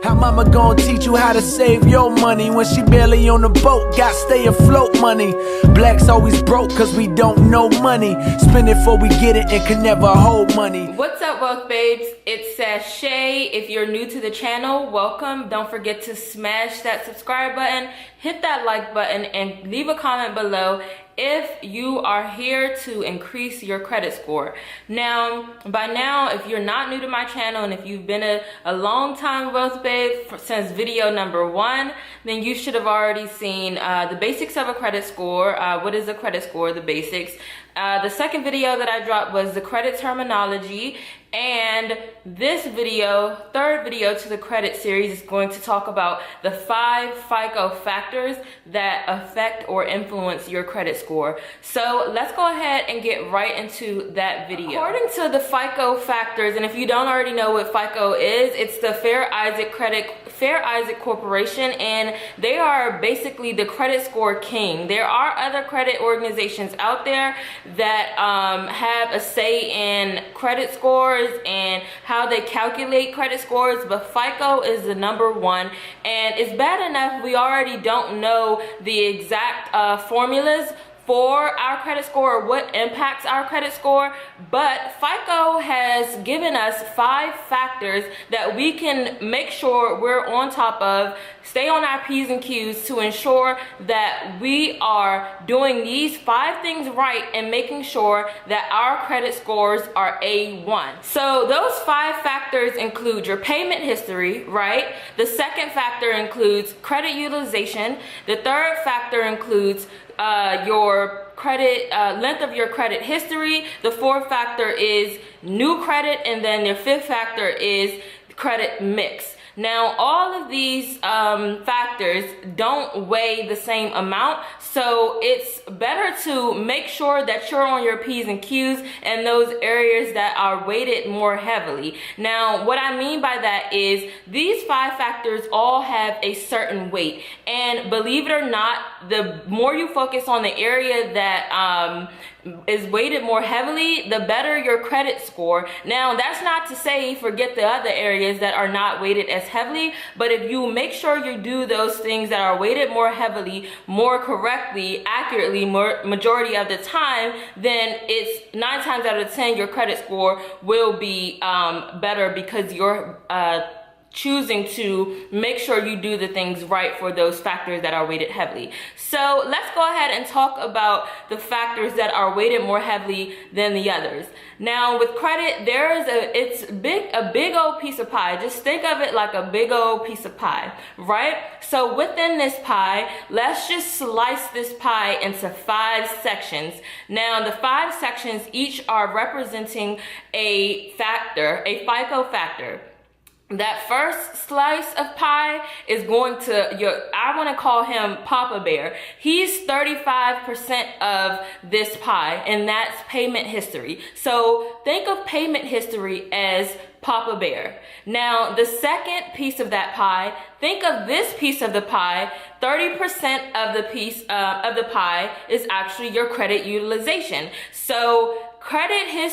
How mama gonna teach you how to save your money when she barely on the boat, got stay afloat money. Blacks always broke cause we don't know money. Spend it before we get it and can never hold money. What's up, wealth babes? It's Shay. If you're new to the channel, welcome. Don't forget to smash that subscribe button, hit that like button, and leave a comment below if you are here to increase your credit score. Now, by now, if you're not new to my channel and if you've been a long time wealth babe since video number 1, then you should have already seen the basics of a credit score. What is a credit score? The basics. The second video that I dropped was the credit terminology, and this video, third video to the credit series, is going to talk about the 5 FICO factors that affect or influence your credit score. So let's go ahead and get right into that video. According to the FICO factors, and if you don't already know what FICO is, it's the Fair Isaac Corporation, and they are basically the credit score king. There are other credit organizations out there that have a say in credit scores and how they calculate credit scores, but FICO is the #1, and it's bad enough we already don't know the exact formulas for our credit score or what impacts our credit score, but FICO has given us 5 factors that we can make sure we're on top of, stay on our P's and Q's to ensure that we are doing these 5 things right and making sure that our credit scores are A1. So those 5 factors include your payment history, right? The second factor includes credit utilization. The third factor includes your credit length of your credit history. The fourth factor is new credit, and then the fifth factor is credit mix. Now, all of these factors don't weigh the same amount, so it's better to make sure that you're on your P's and Q's and those areas that are weighted more heavily. Now, what I mean by that is these 5 factors all have a certain weight, and believe it or not, the more you focus on the area that is weighted more heavily, the better your credit score. Now, that's not to say forget the other areas that are not weighted as heavily, but if you make sure you do those things that are weighted more heavily, more correctly, accurately, majority of the time, then it's 9 times out of 10 your credit score will be better because you're choosing to make sure you do the things right for those factors that are weighted heavily. So let's go ahead and talk about the factors that are weighted more heavily than the others. Now, with credit, it's a big old piece of pie. Just think of it like a big old piece of pie, right? So within this pie, let's just slice this pie into 5 sections. Now, the 5 sections each are representing a factor, a FICO factor. That first slice of pie is going to I want to call him Papa Bear. He's 35% of this pie, and that's payment history. So think of payment history as Papa Bear. Now, the second piece of that pie, think of this piece of the pie. 30% of the piece of the pie is actually your credit utilization. So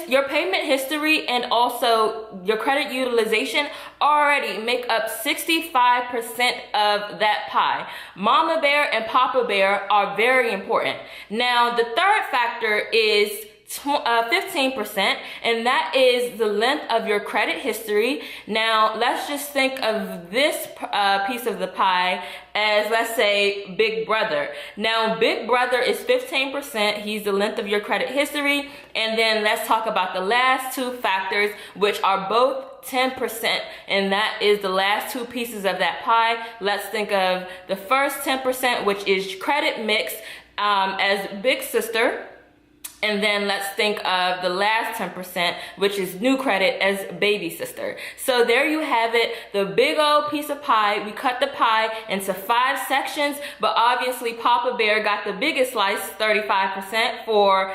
your payment history and also your credit utilization already make up 65% of that pie. Mama Bear and Papa Bear are very important. Now, the third factor is 15%, and that is the length of your credit history. Now, let's just think of this piece of the pie as, let's say, Big Brother. Now, Big Brother is 15%. He's the length of your credit history. And then let's talk about the last 2 factors, which are both 10%, and that is the last 2 pieces of that pie. Let's think of the first 10%, which is credit mix, as big sister. And then let's think of the last 10%, which is new credit, as baby sister. So there you have it, the big old piece of pie. We cut the pie into 5 sections, but obviously Papa Bear got the biggest slice, 35% for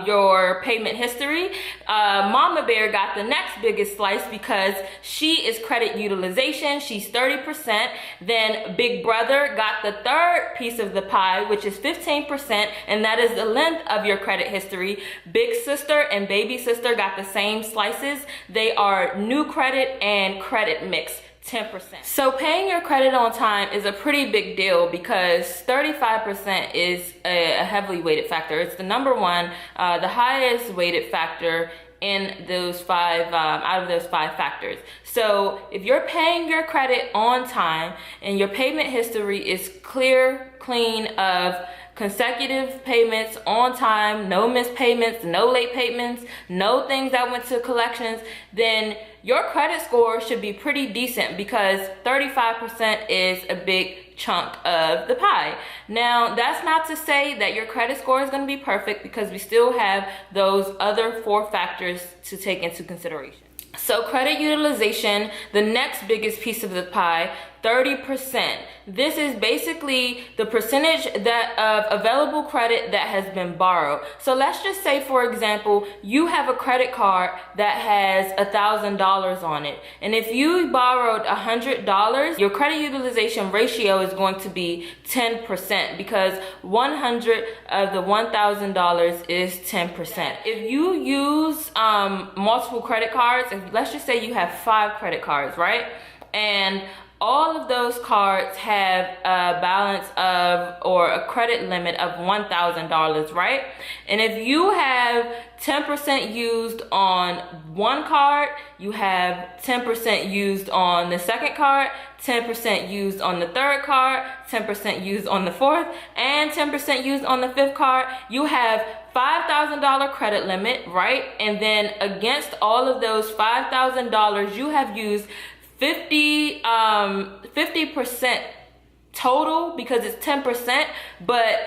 your payment history. Mama Bear got the next biggest slice because she is credit utilization. She's 30%. Then Big Brother got the third piece of the pie, which is 15%, and that is the length of your credit history. Big sister and baby sister got the same slices. They are new credit and credit mix. 10%. So paying your credit on time is a pretty big deal because 35% is a heavily weighted factor. It's the number one, the highest weighted factor in those five, out of those 5 factors. So if you're paying your credit on time and your payment history is clear, clean of consecutive payments on time, no missed payments, no late payments, no things that went to collections, then your credit score should be pretty decent because 35% is a big chunk of the pie. Now, that's not to say that your credit score is going to be perfect because we still have those other 4 factors to take into consideration. So credit utilization, the next biggest piece of the pie, 30%. This is basically the percentage that of available credit that has been borrowed. So let's just say, for example, you have a credit card that has $1,000 on it. And if you borrowed $100, your credit utilization ratio is going to be 10% because 100 of the $1,000 is 10%. If you use multiple credit cards, let's just say you have 5 credit cards, right? And all of those cards have a balance of, or a credit limit of $1,000, right? And if you have 10% used on one card, you have 10% used on the second card, 10% used on the third card, 10% used on the fourth, and 10% used on the 5th card, you have $5,000 credit limit, right? And then against all of those $5,000, you have used 50% total because it's 10%, but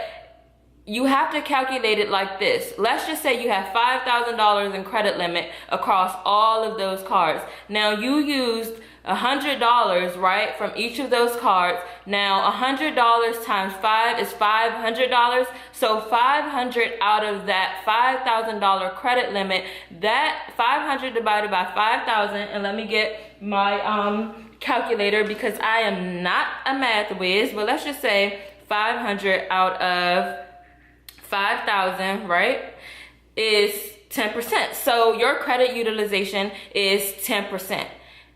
you have to calculate it like this. Let's just say you have $5,000 in credit limit across all of those cards. Now you used $100, right, from each of those cards. Now $100 times 5 is $500. So 500 out of that $5,000 credit limit, that 500 divided by 5,000, and let me get my calculator because I am not a math whiz, but let's just say 500 out of 5,000, right, is 10%. So your credit utilization is 10%.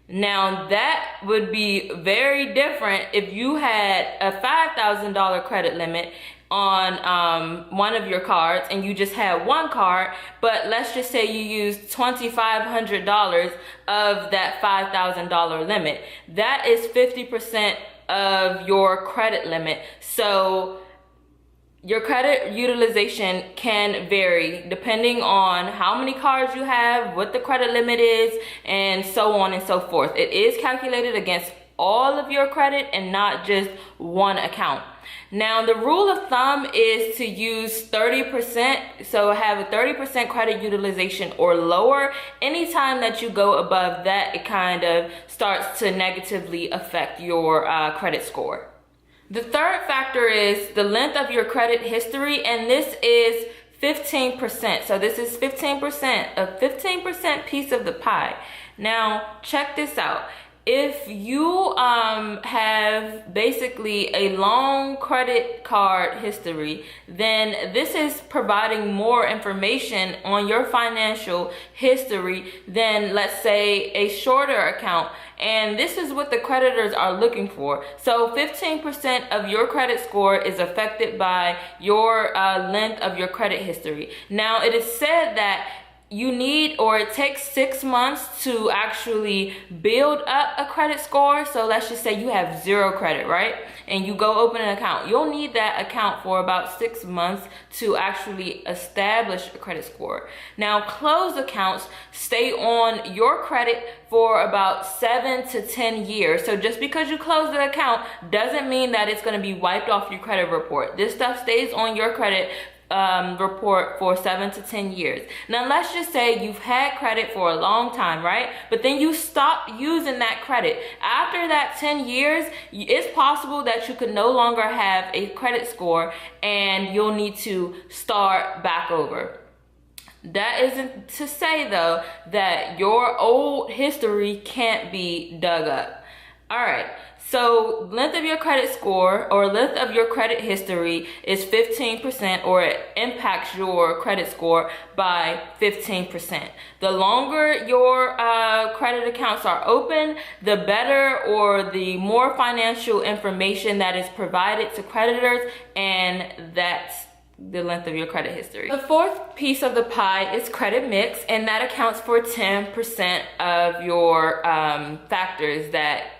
Now that would be very different if you had a $5,000 credit limit on one of your cards and you just had one card, but let's just say you used $2,500 of that $5,000 limit. That is 50% of your credit limit. So your credit utilization can vary depending on how many cards you have, what the credit limit is, and so on and so forth. It is calculated against all of your credit and not just one account. Now, the rule of thumb is to use 30%, so have a 30% credit utilization or lower. Anytime that you go above that, it kind of starts to negatively affect your credit score. The third factor is the length of your credit history, and this is 15%. So this is 15%, a 15% piece of the pie. Now, check this out. If you have basically a long credit card history, then this is providing more information on your financial history than, let's say, a shorter account. And this is what the creditors are looking for. So 15% of your credit score is affected by your length of your credit history. Now, it is said that you need, or it takes 6 months to actually build up a credit score. So let's just say you have 0 credit, right? And you go open an account. You'll need that account for about 6 months to actually establish a credit score. Now, closed accounts stay on your credit for about 7 to 10 years. So just because you close the account doesn't mean that it's going to be wiped off your credit report. This stuff stays on your credit report for 7 to 10 years. Now, let's just say you've had credit for a long time, right? But then you stop using that credit. After that 10 years, it's possible that you could no longer have a credit score and you'll need to start back over. That isn't to say, though, that your old history can't be dug up. All right, so length of your credit score or length of your credit history is 15%, or it impacts your credit score by 15%. The longer your credit accounts are open, the better or the more financial information that is provided to creditors, and that's the length of your credit history. The fourth piece of the pie is credit mix, and that accounts for 10% of your factors that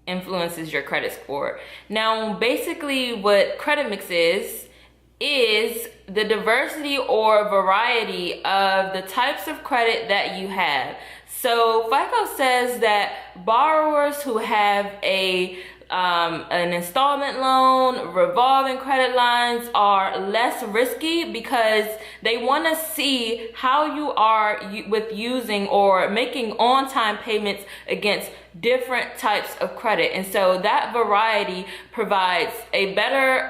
influences your credit score. Now, basically what credit mix is the diversity or variety of the types of credit that you have. So FICO says that borrowers who have an installment loan, revolving credit lines are less risky because they want to see how you are with using or making on-time payments against different types of credit. And so that variety provides a better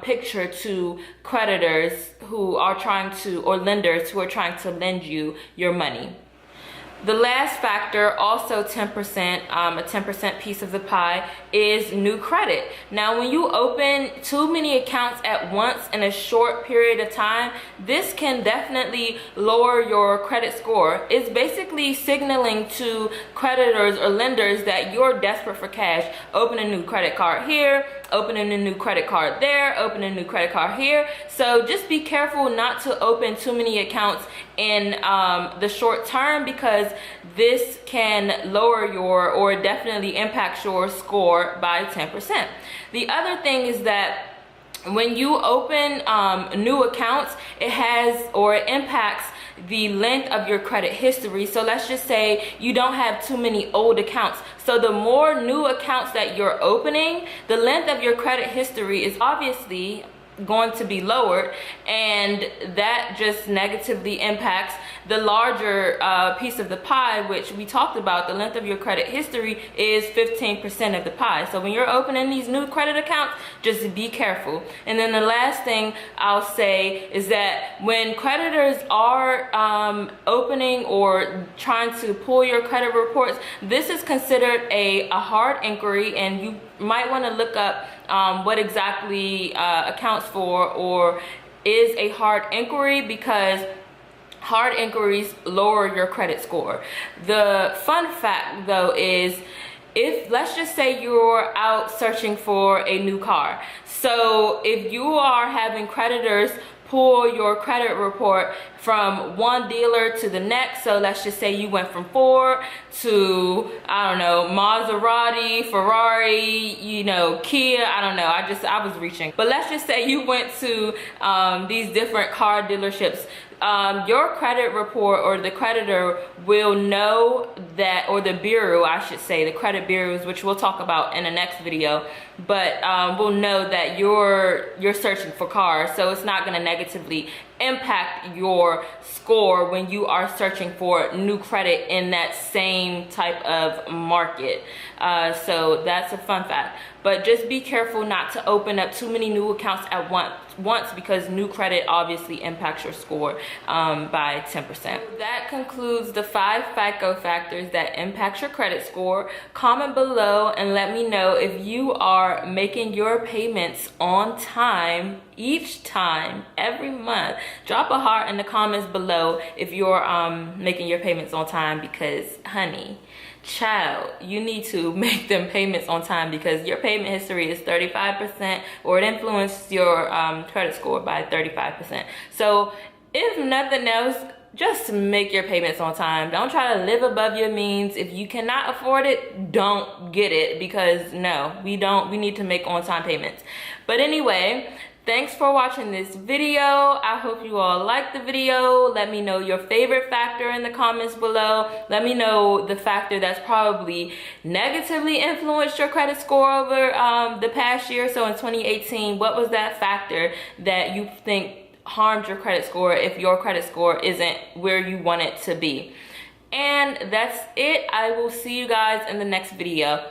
picture to creditors who are trying to, or lenders who are trying to lend you your money. The last factor, also 10%, a 10% piece of the pie, is new credit. Now, when you open too many accounts at once in a short period of time, this can definitely lower your credit score. It's basically signaling to creditors or lenders that you're desperate for cash. Open a new credit card here, opening a new credit card there, opening a new credit card here. So just be careful not to open too many accounts in the short term, because this can lower your, or definitely impacts your score by 10%. The other thing is that when you open new accounts, it has, or it impacts the length of your credit history. So let's just say you don't have too many old accounts. So the more new accounts that you're opening, the length of your credit history is obviously going to be lowered, and that just negatively impacts the larger piece of the pie, which we talked about. The length of your credit history is 15% of the pie. So when you're opening these new credit accounts, just be careful. And then the last thing I'll say is that when creditors are opening or trying to pull your credit reports, this is considered a hard inquiry, and you might want to look up what exactly accounts for or is a hard inquiry, because hard inquiries lower your credit score. The fun fact though is, if let's just say you're out searching for a new car, so if you are having creditors pull your credit report from one dealer to the next, so let's just say you went from Ford to, I don't know, Maserati, Ferrari, you know, Kia, I don't know, I was reaching, but let's just say you went to these different car dealerships. Your credit report, or the creditor will know that, or the bureau, I should say, the credit bureaus, which we'll talk about in the next video, but will know that you're searching for cars, so it's not going to negatively impact your score when you are searching for new credit in that same type of market. So that's a fun fact. But just be careful not to open up too many new accounts at once, because new credit obviously impacts your score by 10%. That concludes the 5 FICO factors that impact your credit score. Comment below and let me know if you are making your payments on time each time, every month. Drop a heart in the comments below if you're making your payments on time, because honey, child, you need to make them payments on time, because your payment history is 35%, or it influenced your credit score by 35%. So if nothing else, just make your payments on time. Don't try to live above your means. If you cannot afford it, don't get it, because no, we need to make on-time payments. But anyway, thanks for watching this video. I hope you all liked the video. Let me know your favorite factor in the comments below. Let me know the factor that's probably negatively influenced your credit score over the past year. So in 2018, what was that factor that you think harmed your credit score if your credit score isn't where you want it to be? And that's it. I will see you guys in the next video.